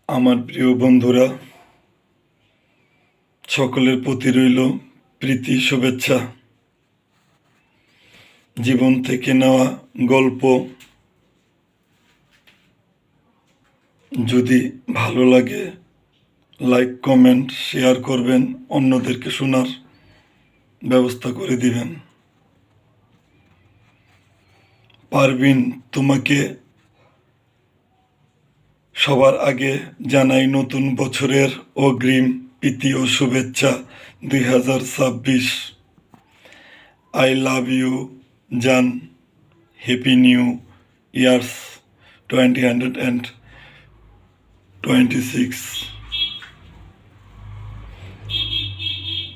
আমার প্রিয় বন্ধুরা, সকলের প্রতি রইল প্রীতি শুভেচ্ছা। জীবন থেকে নেওয়া গল্প যদি ভালো লাগে লাইক কমেন্ট শেয়ার করবেন, অন্যদেরকে শোনার ব্যবস্থা করে দিবেন। পারভিন, তোমাকে সবার আগে জানাই নতুন বছরের অগ্রিম প্রীতি ও শুভেচ্ছা 2026। আই লাভ ইউ জান, হ্যাপি নিউ ইয়ার্স 2026।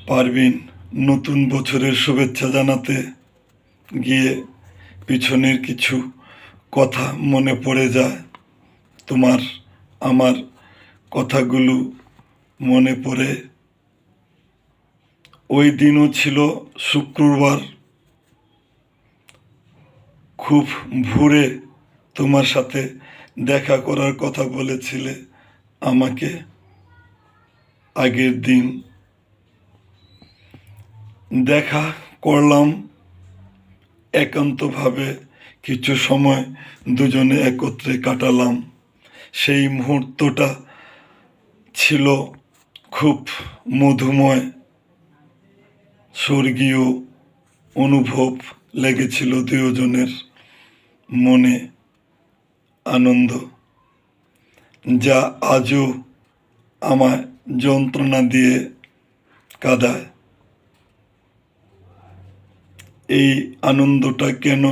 পারভিন, নতুন বছরের শুভেচ্ছা জানাতে গিয়ে পিছনের কিছু কথা মনে পড়ে যায়। তোমার আমার কথাগুলো মনে পড়ে। ওই দিনও ছিল শুক্রবার, খুব ভোরে তোমার সাথে দেখা করার কথা বলেছিলে আমাকে। আগের দিন দেখা করলাম একান্তভাবে, কিছু সময় দুজনে একত্রে কাটালাম। সেই মুহূর্তটা ছিল খুব মধুময়, স্বর্গীয় অনুভব লেগেছিল দুজনের মনে, আনন্দ যা আজও আমায় যন্ত্রণা দিয়ে কাঁদায়। এই আনন্দটা কেন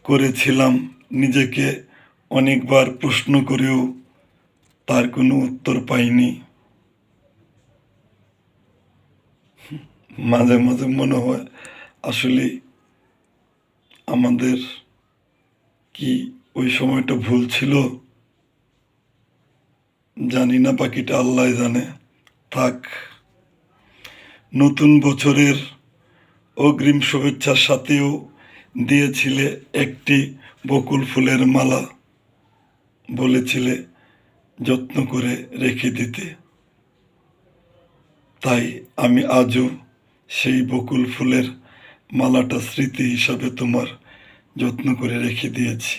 করেছিলাম নিজেকে অনেকবার প্রশ্ন করেও তার কোনো উত্তর পাইনি। মাঝে মাঝে মনে হয় আসলে আমাদের কি ওই সময়টা ভুল ছিল, জানি না, বাকিটা আল্লাহ জানে। থাক, নতুন বছরের অগ্রিম শুভেচ্ছার সাথেও দিয়েছিলে একটি বকুল ফুলের মালা, বলেছিলে যত্ন করে রেখে দিতে। তাই আমি আজও সেই বকুল ফুলের মালাটা স্মৃতি হিসাবে তোমার যত্ন করে রেখে দিয়েছি।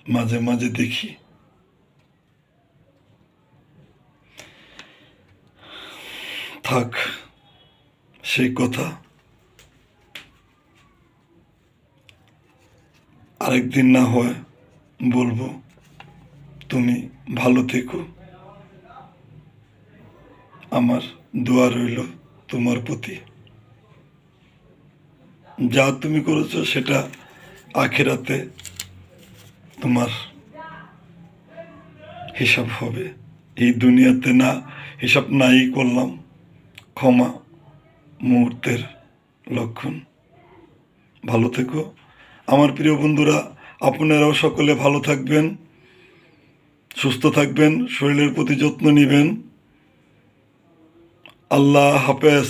মাঝে মাঝে দেখি। থাক সেই কথা, আরেকদিন না হয় বলবো। তুমি ভালো থেকো, আমার দোয়া রইল তোমার প্রতি। যা তুমি করেছো সেটা আখেরাতে তোমার হিসাব হবে। এই দুনিয়াতে না, হিসাব নাই করলাম, ক্ষমা মুহূর্তের লক্ষণ। ভালো থেকো আমার প্রিয় বন্ধুরা। আপনারাও সকলে ভালো থাকবেন, সুস্থ থাকবেন, শরীরের প্রতি যত্ন নেবেন। আল্লাহ হাফেজ।